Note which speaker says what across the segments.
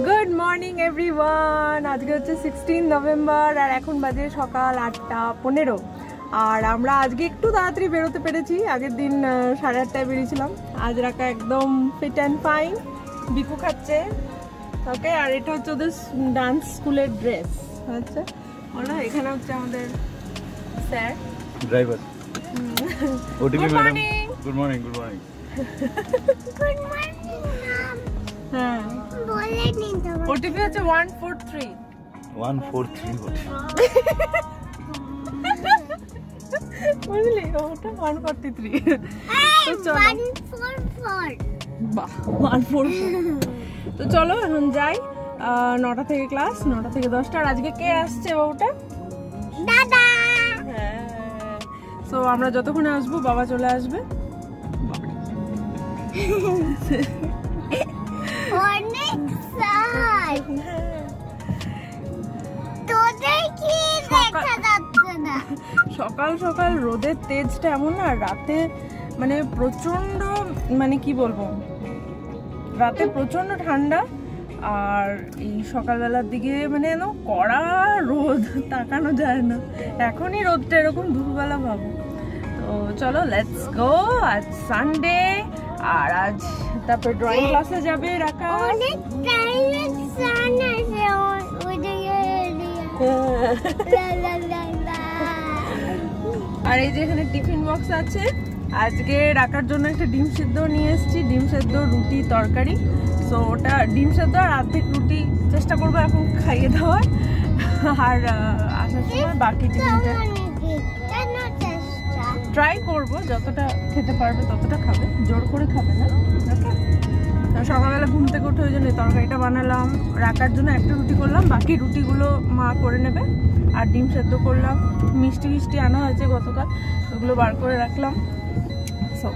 Speaker 1: Good morning everyone. আজকে হচ্ছে 16 November আর এখন বাজে সকাল 8:15। আর আমরা আজকে একটু তাড়াতাড়ি বেরোতে পেরেছি। আগের দিন 8:30টায় বেরিয়েছিলাম। আজ রাখা একদম ফিট অ্যান্ড ফাইন, বিকু খাচ্ছে। ওকে, আর এটা হচ্ছে ওদের ডান্স স্কুলের ড্রেস। আচ্ছা, ওরা এখানে হচ্ছে আমাদের sir
Speaker 2: driver. OTP madam, good morning.
Speaker 3: Good morning
Speaker 1: হ্যাঁ,
Speaker 3: বলেনি তো।
Speaker 1: ওটিপি হচ্ছে 143 বুঝলি, ওটা 143। তো চলো
Speaker 3: 144
Speaker 1: বাহ 144। তো চলো এখন যাই। 9টা থেকে ক্লাস, 9টা থেকে 10টা। আর আজকে কে আসছে বাবুটা?
Speaker 3: দাদা।
Speaker 1: হ্যাঁ, সো আমরা যতক্ষণে আসবো বাবা চলে আসবে।
Speaker 3: অনেক সাই তোদের কি দেখা যাচ্ছে না?
Speaker 1: সকাল সকাল রোদের তেজটা এমন না, রাতে মানে প্রচন্ড, মানে কি বলবো, রাতে প্রচন্ড ঠান্ডা। আর এই সকালবেলার দিকে মানে কড়া রোদ, তাকানো যায় না। এখনই রোদটা এরকম দুপুরবেলা ভাবো। তো চলো লেটস গো। আজ সানডে, আর আজ তারপর ড্রয়িং ক্লাসে যাবে রাখা।
Speaker 3: অনেক টাইমের সান আছে ওদিকে লা লা লা।
Speaker 1: আর এই যে এখানে টিফিন বক্স আছে। আজকে রাখার জন্য একটা ডিম সিদ্ধ নিয়ে এসেছি, ডিম সিদ্ধ, রুটি, তরকারি। সো ওটা ডিম সিদ্ধ আর অর্ধেক রুটি চেষ্টা করবো এখন খাইয়ে দেওয়ার। আর আসার সময় বাকি টিফিনটা ট্রাই করবো, যতটা খেতে পারবে ততটা খাবে, জোর করে খাবে না। ওকে, সকালবেলা ঘুম থেকে উঠে ওই জন্য তরকারিটা বানালাম। রাখার জন্য একটা রুটি করলাম, বাকি রুটিগুলো মা করে নেবে। আর ডিম সেদ্ধ করলাম। মিষ্টি মিষ্টি আনা হয়েছে গতকাল, ওগুলো বার করে রাখলাম। সো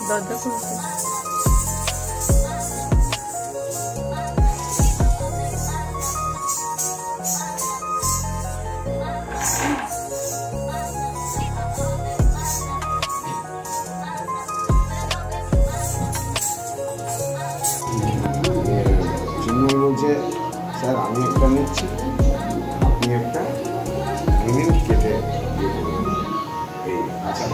Speaker 1: দরজা খুলছে।
Speaker 4: বলছে স্যার আমি একটা নিচ্ছি, আপনি একটা মিনিট কেটে এই আচ্ছা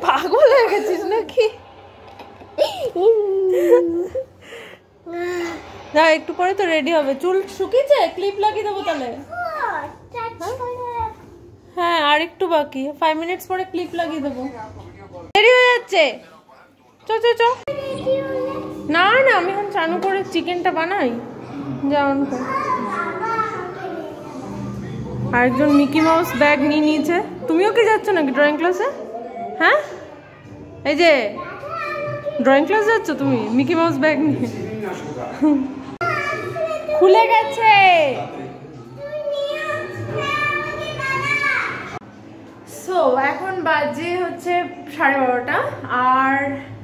Speaker 1: পাগল হয়ে গেছিস নাকি? না, একটু পরে তো রেডি হবে। চুল শুকিয়েছে, ক্লিপ লাগিয়ে দেবো তাহলে। হ্যাঁ, আর একটু বাকি, 5 মিনিটস পরে ক্লিপ লাগিয়ে দেবো। দেরি হয়ে যাচ্ছে, চ চ চ। না না, আমি এখন চানু করে চিকেনটা বানাই। যেমন আরেকজন মিকি মাউস ব্যাগ নিয়ে নিয়েছে। তুমিও কি যাচ্ছ নাকি ড্রয়িং ক্লাসে? হ্যাঁ, এই যে ড্রয়িং ক্লাস যাচ্ছ তুমি মিকি মাউস ব্যাগ নিয়ে? খুলে গেছে। সো এখন বাজে হচ্ছে 12:30 আর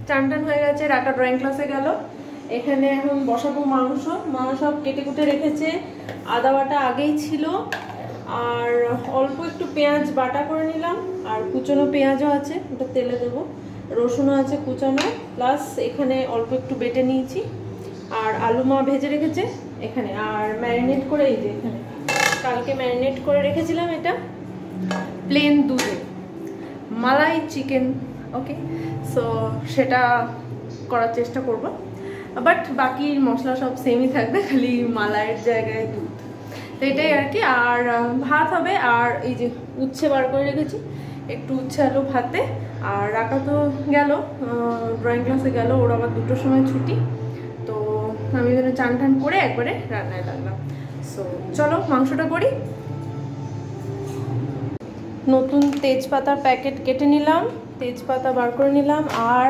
Speaker 1: চান টান হয়ে গেছে। রাকা ড্রয়িং ক্লাসে গেল। এখানে এখন বসাবো মাংস। মা সব কেটে কুটে রেখেছে, আদা বাটা আগেই ছিল। আর অল্প একটু পেঁয়াজ বাটা করে নিলাম, আর কুচনো পেঁয়াজও আছে, ওটা তেলে দেবো। রসুনও আছে কুচানো, প্লাস এখানে অল্প একটু বেটে নিয়েছি। আর আলু মা ভেজে রেখেছে এখানে। আর ম্যারিনেট করে, এই যে এখানে কালকে ম্যারিনেট করে রেখেছিলাম, এটা প্লেন দুধে মালাই চিকেন। ওকে, সো সেটা করার চেষ্টা করব। বাট বাকি মশলা সব সেমই থাকবে, খালি মালাইয়ের জায়গায় দুধ। তো এটাই আর কি। আর ভাত হবে। আর এই যে উচ্ছে বার করে রেখেছি, একটু উচ্ছে আলু ভাতে। আর রাকা তো গেল ড্রয়িং ক্লাসে গেল, ওর আবার 2টোর সময় ছুটি। তো আমি এখানে চান টান করে একবারে রান্নায় লাগলাম। সো চলো মাংসটা করি। নতুন তেজপাতার প্যাকেট কেটে নিলাম, তেজপাতা বার করে নিলাম, আর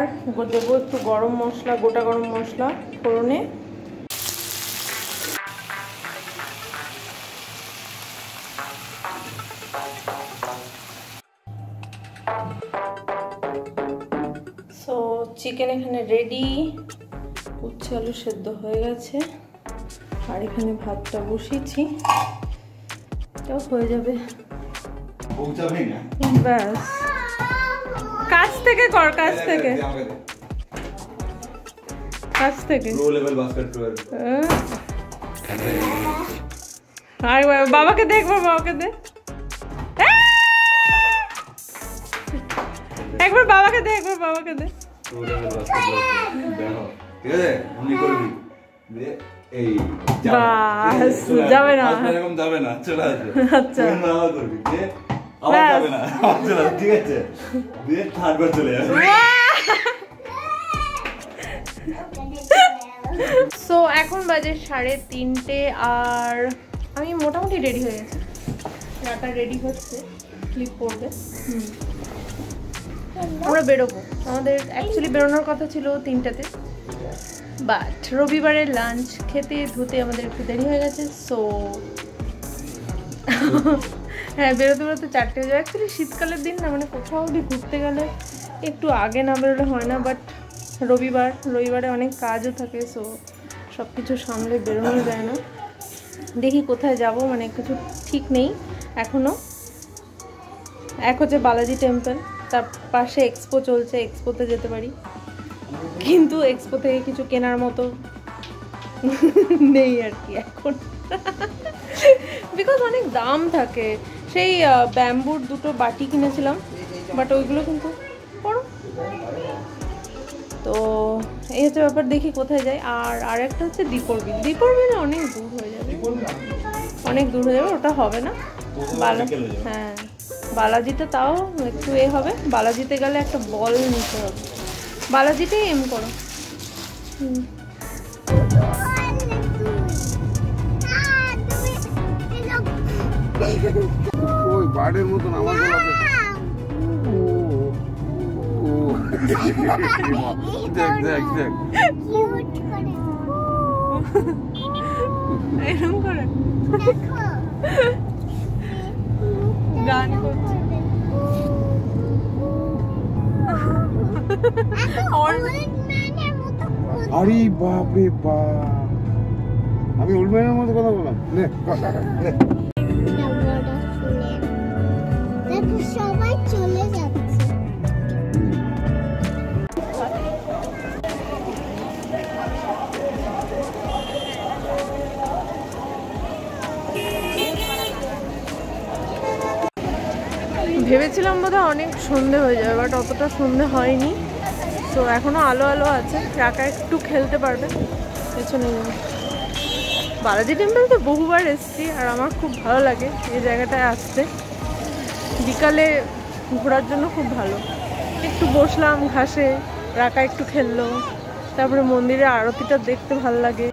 Speaker 1: দেবো একটু গরম মশলা, গোটা গরম মশলা ফোড়নে। সো চিকেন এখানে রেডি, উচ্ছে আলু সেদ্ধ হয়ে গেছে, আর এখানে ভাতটা বসিয়েছি, এটাও হয়ে যাবে। ব্যাস, কাছ থেকে কর, কাছ থেকে কাছ থেকে। আর বাবাকে দেখবো, বাবাকে দেখ একবার, বাবাকে দে একবার, বাবাকে দে। বাস যাবে না, যাবে না, চলে আসবে। আচ্ছা ঠিক আছে, দিয়ে থার্ডবার চলে যাবে। সো এখন বাজে 3:30 আর আমি মোটামুটি রেডি হয়ে গেছি। রাটা রেডি হচ্ছে, ক্লিপ করবে। আমরা বেরোবো, আমাদের অ্যাকচুয়ালি বেরোনোর কথা ছিল 3টাতে, বাট রবিবারের লাঞ্চ খেতে ধুতে আমাদের একটু দেরি হয়ে গেছে। সো হ্যাঁ, বেরোতে বেরোতে 4টে হয়ে যায়। অ্যাকচুয়ালি শীতকালের দিন না, মানে কোথাও যদি ঘুরতে গেলে একটু আগে না বেরোলে হয় না, বাট রবিবারে অনেক কাজও থাকে, সো সব কিছু সামলে বেরোনো যায় না। দেখি কোথায় যাব, মানে কিছু ঠিক নেই এখনও। এক হচ্ছে বালাজি টেম্পল, তার পাশে এক্সপো চলছে, এক্সপোতে যেতে পারি, কিন্তু এক্সপো থেকে কিছু কেনার মতো নেই আর কি এখন, বিকজ অনেক দাম থাকে। সেই ব্যাম্বুর 2টো বাটি কিনেছিলাম, বাট ওইগুলো কিন্তু পড়ো। তো এই হচ্ছে ব্যাপার, দেখি কোথায় যাই। আর একটা হচ্ছে দীপর বিল অনেক দূর হয়ে যাবে, ওটা হবে না। হ্যাঁ, বালাজিতে তাও একটু হবে, বালাজিতে গেলে একটা বল নিতে হবে, বালাজিতেই এম করো।
Speaker 4: ওই বার্ডের মতন আমার গলাতে দেখ দেখ দেখ
Speaker 1: এরকম করে গান করছে।
Speaker 4: আরে বাপরে বাপ, আমি ওল্ড ম্যানের মতো কথা বললাম।
Speaker 3: সবাই চলে যাচ্ছে।
Speaker 1: ভেবেছিলাম বোধহয় অনেক সন্ধে হয়ে যাবে, বাট অতটা সন্ধে হয়নি। তো এখনো আলো আলো আছে, রাকা একটু খেলতে পারবে পেছনে। বালাজি টেম্পল তো বহুবার এসেছি, আর আমার খুব ভালো লাগে এই জায়গাটায় আসতে। বিকালে ঘোরার জন্য খুব ভালো। একটু বসলাম ঘাসে, রাকা একটু খেললো, তারপরে মন্দিরে আরতিটা দেখতে ভালো লাগে।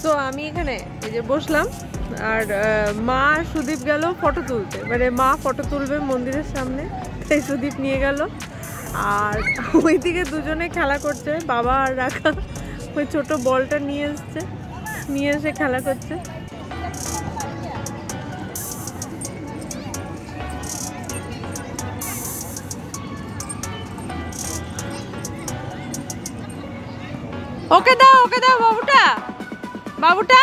Speaker 1: তো আমি এখানে এই যে বসলাম, আর মা সুদীপ গেল ফটো তুলতে, মানে মা ফটো তুলবে মন্দিরের সামনে, সেই সুদীপ নিয়ে গেল। আর ওইদিকে দুজনে খেলা করছে, বাবা আর রাখা ওই ছোট বলটা নিয়ে এসে খেলা করছে। ওকে দাও বাবুটা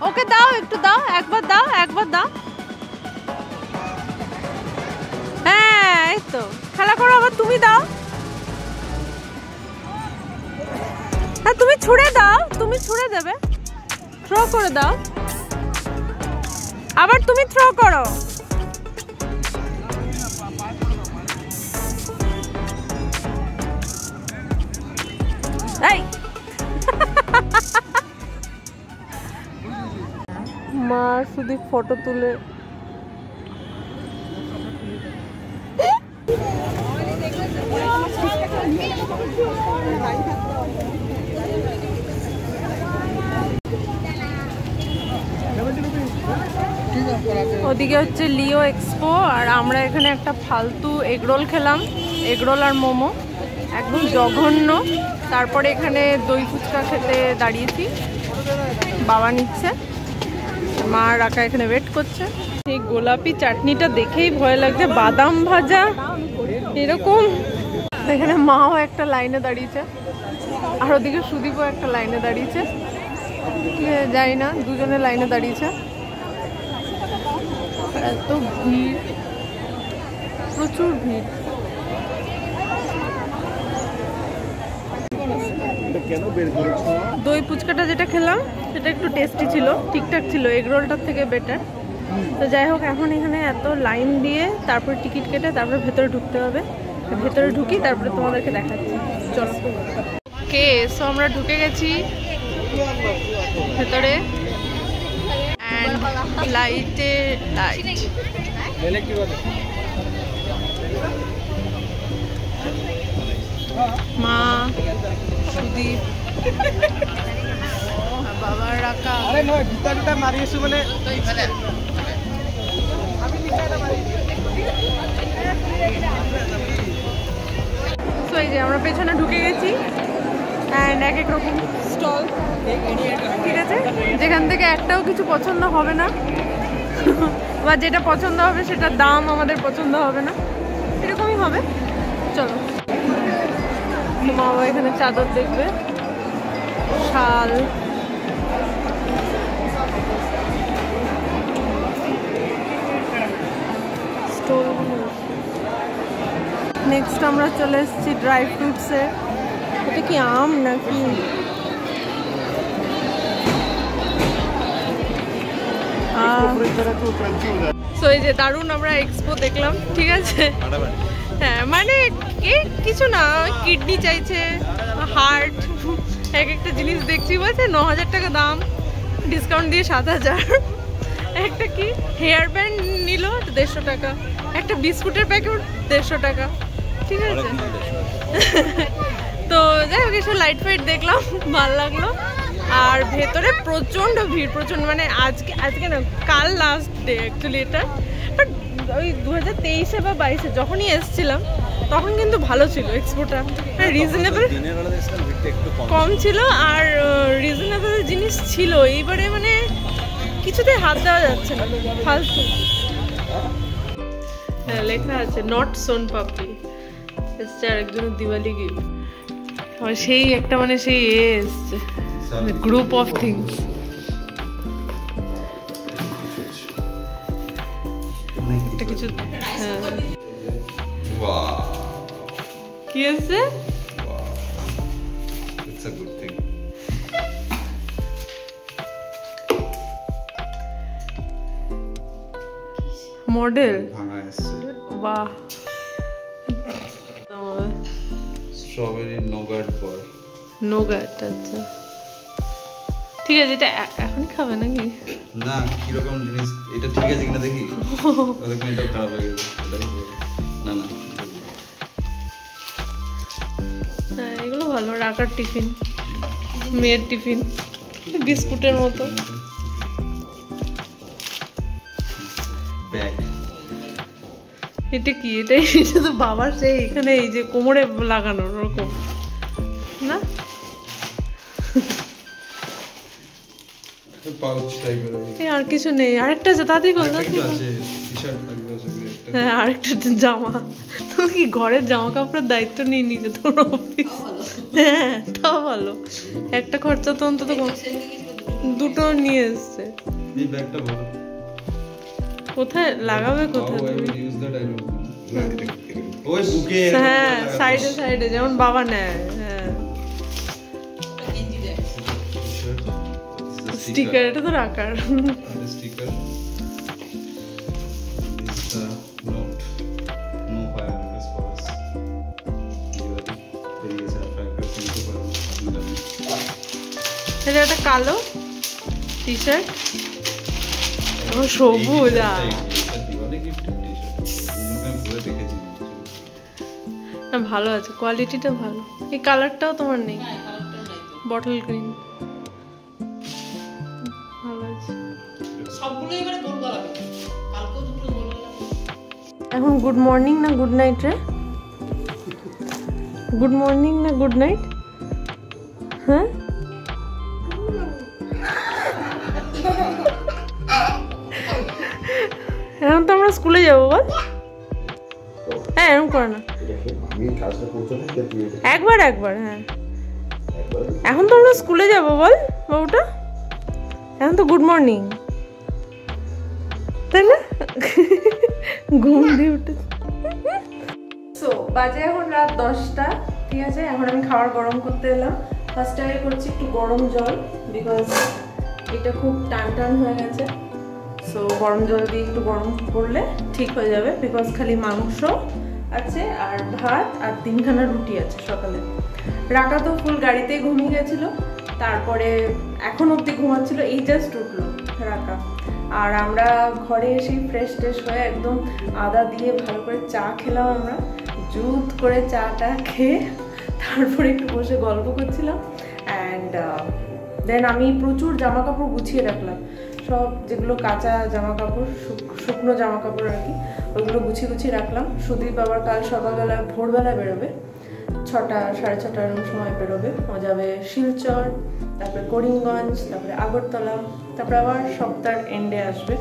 Speaker 1: ওকে দাও, একটু দাও, একবার দাও। হ্যাঁ, এই তো খেলা করো, আবার তুমি দাও। হ্যাঁ, তুমি ছুঁড়ে দেবে, থ্রো করে দাও, আবার তুমি থ্রো করো। মা শুধু ফটো তুলে ওদিকে হচ্ছে লিও এক্সপো আর আমরা এখানে একটা ফালতু এগরোল খেলাম, এগরোল আর মোমো একদম জঘন্য। তারপরে এখানে দই ফুচকা খেতে দাঁড়িয়েছি, বাবা নিচ্ছে, মা রাকা এখানে ওয়েট করছে। এই গোলাপি চাটনিটা দেখেই ভয় লাগছে, বাদাম ভাজা এরকম। এখানে মাও একটা লাইনে দাঁড়িয়েছে আর ওদিকে সুদীপও একটা লাইনে দাঁড়িয়েছে, যাই না দুজনে লাইনে দাঁড়িয়েছে। এত ভিড়, প্রচুর ভিড়। দই ফুচকাটা যেটা খেলাম সেটা একটু টেস্টি ছিল, ঠিকঠাক ছিল, এগ রোলটার থেকে বেটার। তো যাই হোক, এখন এখানে এত লাইন দিয়ে তারপর টিকিট কেটে তারপরে ভেতরে ঢুকতে হবে। ভেতরে ঢুকি তারপরে তোমাদেরকে দেখাচ্ছি, চলো। ওকে, সো আমরা ঢুকে গেছি ভেতরে। লাইটে লাইট, মা, সুদীপ, বাবার রাকা। তো এই যে আমরা পেছনে ঢুকে গেছি অ্যান্ড এক এক রকম স্টল, ঠিক আছে, যেখান থেকে একটাও কিছু পছন্দ হবে না বা যেটা পছন্দ হবে সেটার দাম আমাদের পছন্দ হবে না, এরকমই হবে। চলো, মা বাবা এখানে চাদর দেখবে, শাল, নেক্সট আমরা চলে এসেছি ড্রাই ফ্রুটসে। এটা কি আম নাকি? সো এই যে দারুণ আমরা এক্সপো দেখলাম, ঠিক আছে। হ্যাঁ, মানে কিছু না, কিডনি চাইছে, হার্ট, এক একটা জিনিস দেখছি, বলছে 9,000 টাকা দাম, ডিসকাউন্ট দিয়ে 7,000। একটা কি হেয়ার ব্যান্ড নিল 150 টাকা, একটা বিস্কুটের প্যাকেট 150 টাকা, ঠিক আছে। তো যাই হোক, এসব লাইট ফাইট দেখলাম, ভালো লাগলো। আর ভেতরে প্রচণ্ড ভিড়, প্রচণ্ড, মানে আজকে না, কাল লাস্ট ডে অ্যাকচুয়ালি এটা, বাট ওই 2023-এ বা 22-এ যখনই এসেছিলাম তখন কিন্তু ভালো ছিল এক্সপোটা, রিজনেবল, কম ছিল আর রিজনেবল জিনিস ছিল। এইবারে মানে কিছুতে হাত দেওয়া যাচ্ছে না, ফালতু। হ্যাঁ, লেখা আছে নট সোন পাপড়ি, এসছে আরেকজনের দিওয়ালি গিফট। সেই একটা মানে সেই এসছে গ্রুপ অফ থিংস। একটা কিছু কি আছে, মডেল, বাহ,
Speaker 2: স্ট্রবেরি নোগাট বার,
Speaker 1: নোগাট, আচ্ছা ঠিক আছে। এটা এখনই খাবে নাকি?
Speaker 2: না, কিরকম জিনিস এটা, ঠিক আছে কিনা দেখি। এটা খারাপ হয়ে গেছে, না না,
Speaker 1: হ্যাঁ এগুলো ভালো, রাখার টিফিন, মেয়ের টিফিন, বিস্কুটের মতো।
Speaker 2: ব্যাগ,
Speaker 1: এটা কি? এটা তো বাবার সেই এখানে এই যে কোমরে লাগানোর ওরকম না,
Speaker 2: পাউচ টাইপের।
Speaker 1: আর কিছু নেই, আরেকটা আছে, তাড়াতাড়ি বল। হ্যাঁ, আরেকটা জামা। তো কি ঘরের জামা কাপড়ের দায়িত্ব নিয়ে নিজে তোর অফিস? হ্যাঁ, তাও ভালো, একটা খরচা তো অন্তত দুটো নিয়ে এসছে।
Speaker 2: এই ব্যাগটা ভালো,
Speaker 1: কোথায় লাগাবে, কোথায়?
Speaker 2: ওই বুকে,
Speaker 1: হ্যাঁ, সাইডে সাইডে যেমন বাবা নেয়। হ্যাঁ, স্টিকার, এটা তো রাখার
Speaker 2: sticker. Note, no fireworks for us.
Speaker 1: জায়গাটা কালো টি শার্ট, সবুজ। না ভালো আছে, কোয়ালিটিটা ভালো। এই কালারটাও তোমার নেই, বটল গ্রিন, ভালো আছে। এখন গুড মর্নিং না গুড নাইট রে? গুড মর্নিং না গুড নাইট? হ্যাঁ এখন তো আমরা স্কুলে যাবো, বল। হ্যাঁ এরকম করে না, একবার একবার। হ্যাঁ এখন তো আমরা স্কুলে যাবো, বল বাবুটা। এখন তো গুড মর্নিং, তাই না? ঘুম দিয়ে উঠে। সো বাজে এখন রাত 10টা, ঠিক আছে। এখন আমি খাবার গরম করতে এলাম। ফার্স্টে আগে করছি একটু গরম জল, বিকজ এটা খুব টান টান হয়ে গেছে। সো গরম জল দিয়ে একটু গরম করলে ঠিক হয়ে যাবে, বিকজ খালি মাংস আছে আর ভাত আর 3খানা রুটি আছে সকালে। রাকা তো ফুল গাড়িতেই ঘুমিয়ে গেছিল, তারপরে এখন অবধি ঘুমাচ্ছিল, এই জাস্ট উঠলো রাকা। আর আমরা ঘরে এসে ফ্রেশ ট্রেশ হয়ে একদম আদা দিয়ে ভালো করে চা খেলাম আমরা, জুত করে চাটা খেয়ে তারপরে একটু বসে গল্প করছিলাম। অ্যান্ড দেন আমি প্রচুর জামা কাপড় গুছিয়ে রাখলাম, সব যেগুলো কাঁচা জামা কাপড়, শুকনো জামা কাপড় আর কি, ওইগুলো গুছিয়ে রাখলাম। সুদীপ আবার কাল সকালবেলা ভোরবেলা বেরোবে, 6টা 6:30টার সময় বেরোবে। ও যাবে শিলচর, তারপরে করিমগঞ্জ, তারপরে আগরতলা, তারপরে আবার সপ্তাহের এন্ডে আসবে।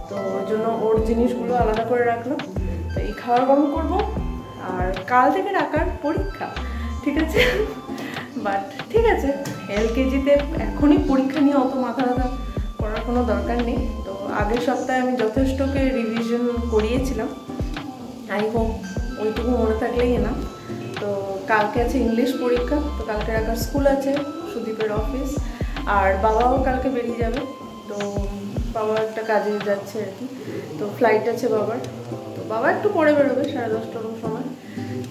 Speaker 1: তো ওর জন্য ওর জিনিসগুলো আলাদা করে রাখলাম। তো এই খাবার গরম করবো, আর কাল থেকে রাখার পরীক্ষা, ঠিক আছে। বাট ঠিক আছে, LKG-তে এখনই পরীক্ষা নিয়ে অত মাথা ব্যথা করার কোনো দরকার নেই। তো আগের সপ্তাহে আমি যথেষ্টকে রিভিশন করিয়েছিলাম, আই হোপ ওইটুকু মনে থাকলেই না। তো কালকে আছে ইংলিশ পরীক্ষা, তো কালকে রাখার স্কুল আছে, সুদীপের অফিস, আর বাবাও কালকে বেরিয়ে যাবে। তো বাবা একটা কাজে যাচ্ছে আর কি, তো ফ্লাইট আছে বাবার। তো বাবা একটু পরে বেরোবে, 10:30টার সময়।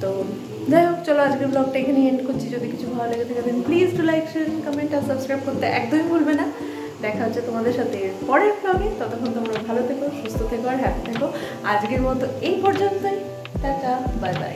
Speaker 1: তো যাই হোক, চলো আজকের ব্লগটা এখানে এন্ড করছি। যদি কিছু ভালো লেগে থাকে then please to like, share, comment আর সাবস্ক্রাইব করতে একদমই ভুলবে না। দেখা হচ্ছে তোমাদের সাথে পরের ব্লগে। ততক্ষণ তোমরা ভালো থেকো, সুস্থ থেকো আর হ্যাপি থেকো। আজকের মতো এই পর্যন্তই, টাটা, বাই বাই।